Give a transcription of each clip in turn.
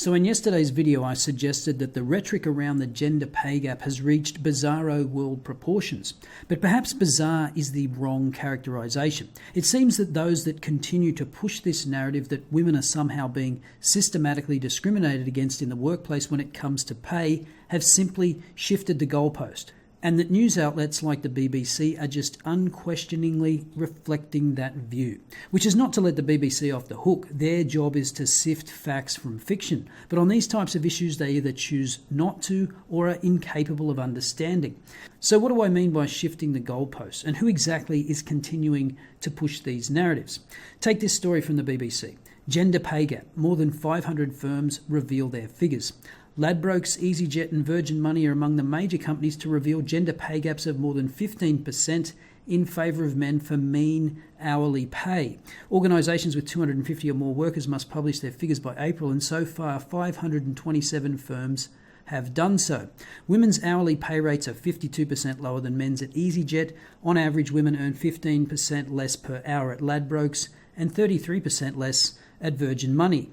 So in yesterday's video, I suggested that the rhetoric around the gender pay gap has reached bizarro world proportions. But perhaps bizarre is the wrong characterization. It seems that those that continue to push this narrative that women are somehow being systematically discriminated against in the workplace when it comes to pay have simply shifted the goalpost. And that news outlets like the BBC are just unquestioningly reflecting that view. Which is not to let the BBC off the hook. Their job is to sift facts from fiction. But on these types of issues, they either choose not to or are incapable of understanding. So what do I mean by shifting the goalposts? And who exactly is continuing to push these narratives? Take this story from the BBC. Gender pay gap. More than 500 firms reveal their figures. Ladbrokes, EasyJet and Virgin Money are among the major companies to reveal gender pay gaps of more than 15% in favour of men for mean hourly pay. Organisations with 250 or more workers must publish their figures by April, and so far 527 firms have done so. Women's hourly pay rates are 52% lower than men's at EasyJet. On average, women earn 15% less per hour at Ladbrokes and 33% less at Virgin Money.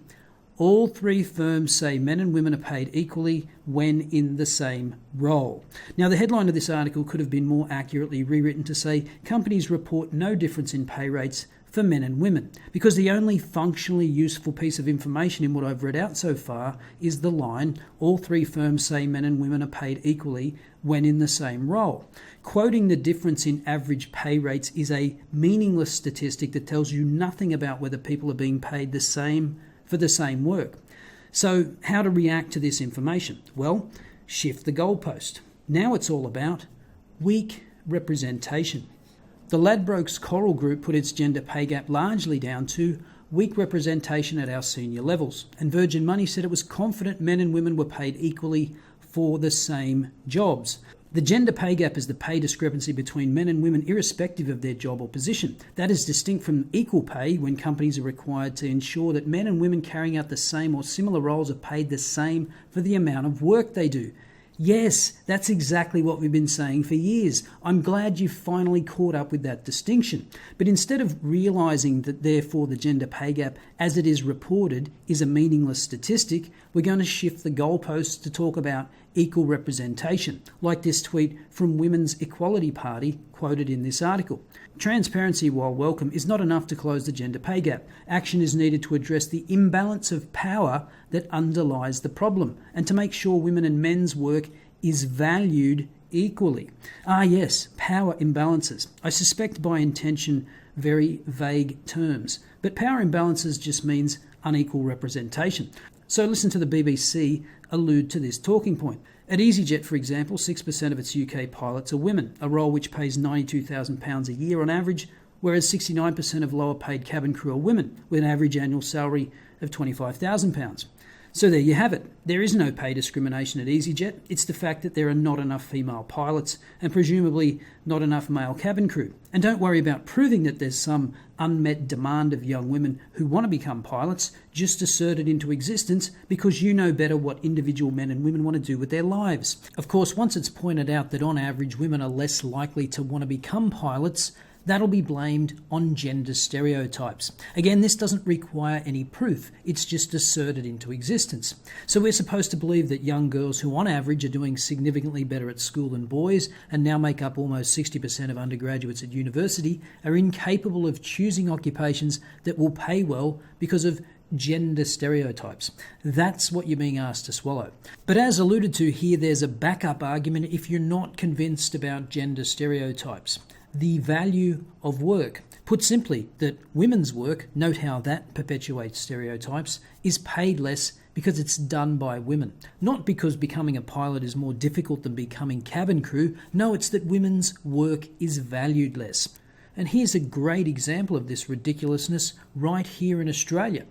All three firms say men and women are paid equally when in the same role. Now, the headline of this article could have been more accurately rewritten to say, companies report no difference in pay rates for men and women, because the only functionally useful piece of information in what I've read out so far is the line, all three firms say men and women are paid equally when in the same role. Quoting the difference in average pay rates is a meaningless statistic that tells you nothing about whether people are being paid the same for the same work. So how to react to this information? Well, shift the goalpost. Now it's all about weak representation. The Ladbrokes Coral Group put its gender pay gap largely down to weak representation at our senior levels, and Virgin Money said it was confident men and women were paid equally for the same jobs. The gender pay gap is the pay discrepancy between men and women irrespective of their job or position. That is distinct from equal pay, when companies are required to ensure that men and women carrying out the same or similar roles are paid the same for the amount of work they do. Yes, that's exactly what we've been saying for years. I'm glad you've finally caught up with that distinction. But instead of realising that therefore the gender pay gap, as it is reported, is a meaningless statistic, we're going to shift the goalposts to talk about equal representation, like this tweet from Women's Equality Party quoted in this article. Transparency, while welcome, is not enough to close the gender pay gap. Action is needed to address the imbalance of power that underlies the problem and to make sure women and men's work is valued equally. Yes, power imbalances. I suspect by intention very vague terms, but power imbalances just means unequal representation. So listen to the BBC allude to this talking point. At EasyJet, for example, 6% of its UK pilots are women, a role which pays £92,000 a year on average, whereas 69% of lower paid cabin crew are women, with an average annual salary of £25,000. So there you have it. There is no pay discrimination at EasyJet. It's the fact that there are not enough female pilots and presumably not enough male cabin crew. And don't worry about proving that there's some unmet demand of young women who want to become pilots. Just assert it into existence because you know better what individual men and women want to do with their lives. Of course, once it's pointed out that on average women are less likely to want to become pilots, that'll be blamed on gender stereotypes. Again, this doesn't require any proof. It's just asserted into existence. So we're supposed to believe that young girls who on average are doing significantly better at school than boys and now make up almost 60% of undergraduates at university are incapable of choosing occupations that will pay well because of gender stereotypes. That's what you're being asked to swallow. But as alluded to here, there's a backup argument if you're not convinced about gender stereotypes. The value of work. Put simply, that women's work, note how that perpetuates stereotypes, is paid less because it's done by women. Not because becoming a pilot is more difficult than becoming cabin crew. No, it's that women's work is valued less. And here's a great example of this ridiculousness right here in Australia.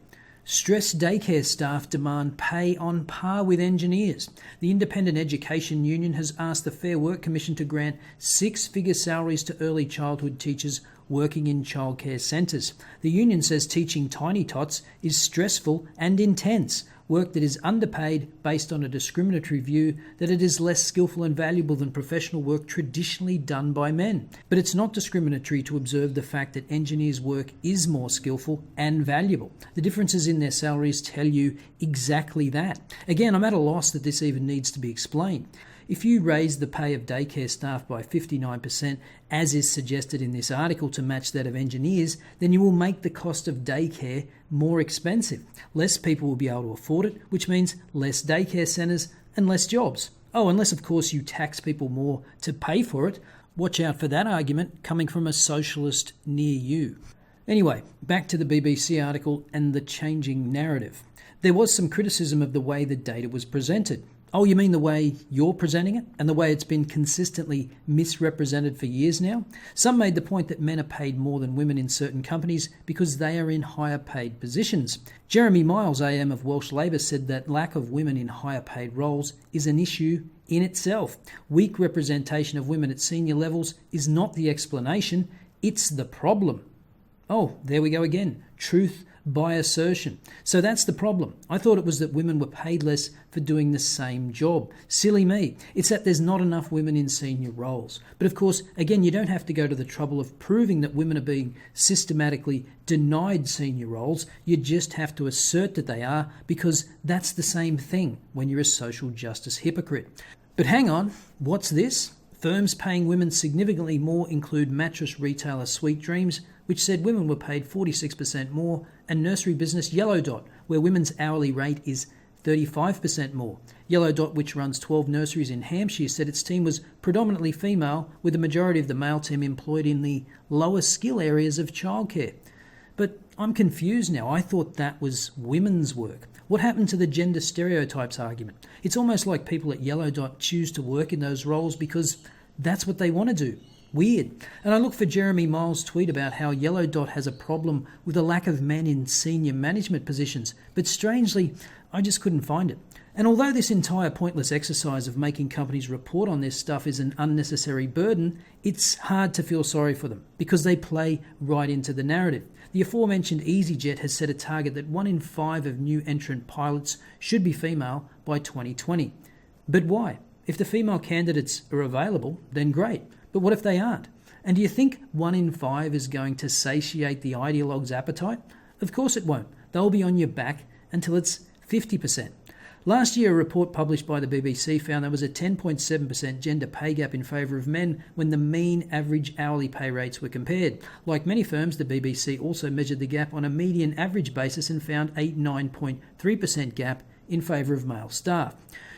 Stressed daycare staff demand pay on par with engineers. The Independent Education Union has asked the Fair Work Commission to grant six-figure salaries to early childhood teachers working in childcare centres. The union says teaching tiny tots is stressful and intense. work that is underpaid based on a discriminatory view that it is less skillful and valuable than professional work traditionally done by men. But it's not discriminatory to observe the fact that engineers' work is more skillful and valuable. The differences in their salaries tell you exactly that. Again, I'm at a loss that this even needs to be explained. If you raise the pay of daycare staff by 59%, as is suggested in this article, to match that of engineers, then you will make the cost of daycare more expensive. Less people will be able to afford it, which means less daycare centres and less jobs. Oh, unless of course you tax people more to pay for it. Watch out for that argument coming from a socialist near you. Anyway, back to the BBC article and the changing narrative. There was some criticism of the way the data was presented. Oh, you mean the way you're presenting it and the way it's been consistently misrepresented for years now? Some made the point that men are paid more than women in certain companies because they are in higher paid positions. Jeremy Miles, AM of Welsh Labor, said that lack of women in higher paid roles is an issue in itself. Weak representation of women at senior levels is not the explanation, it's the problem. Oh, there we go again. Truth by assertion. So that's the problem. I thought it was that women were paid less for doing the same job. Silly me. It's that there's not enough women in senior roles. But of course, again, you don't have to go to the trouble of proving that women are being systematically denied senior roles. You just have to assert that they are, because that's the same thing when you're a social justice hypocrite. But hang on, what's this? Firms paying women significantly more include mattress retailer Sweet Dreams, which said women were paid 46% more, and nursery business Yellow Dot, where women's hourly rate is 35% more. Yellow Dot, which runs 12 nurseries in Hampshire, said its team was predominantly female, with the majority of the male team employed in the lower skill areas of childcare. But I'm confused now. I thought that was women's work. What happened to the gender stereotypes argument? It's almost like people at Yellow Dot choose to work in those roles because that's what they want to do. Weird. And I look for Jeremy Miles' tweet about how Yellow Dot has a problem with a lack of men in senior management positions, but strangely, I just couldn't find it. And although this entire pointless exercise of making companies report on this stuff is an unnecessary burden, it's hard to feel sorry for them because they play right into the narrative. The aforementioned EasyJet has set a target that 1 in 5 of new entrant pilots should be female by 2020. But why? If the female candidates are available, then great. But what if they aren't? And do you think 1 in 5 is going to satiate the ideologue's appetite? Of course it won't. They'll be on your back until it's 50%. Last year, a report published by the BBC found there was a 10.7% gender pay gap in favour of men when the mean average hourly pay rates were compared. Like many firms, the BBC also measured the gap on a median average basis and found a 9.3% gap in favour of male staff.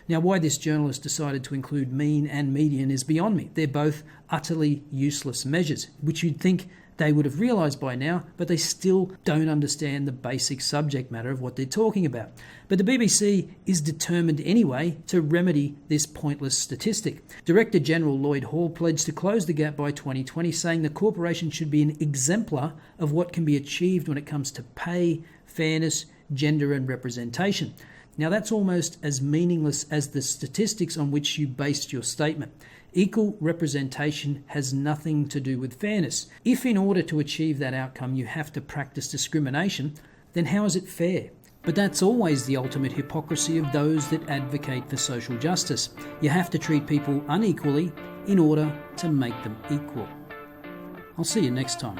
Now, why this journalist decided to include mean and median is beyond me. They're both utterly useless measures, which you'd think they would have realised by now, but they still don't understand the basic subject matter of what they're talking about. But the BBC is determined anyway to remedy this pointless statistic. Director General Lloyd Hall pledged to close the gap by 2020, saying the corporation should be an exemplar of what can be achieved when it comes to pay, fairness, gender and representation. Now that's almost as meaningless as the statistics on which you based your statement. Equal representation has nothing to do with fairness. If in order to achieve that outcome you have to practice discrimination, then how is it fair? But that's always the ultimate hypocrisy of those that advocate for social justice. You have to treat people unequally in order to make them equal. I'll see you next time.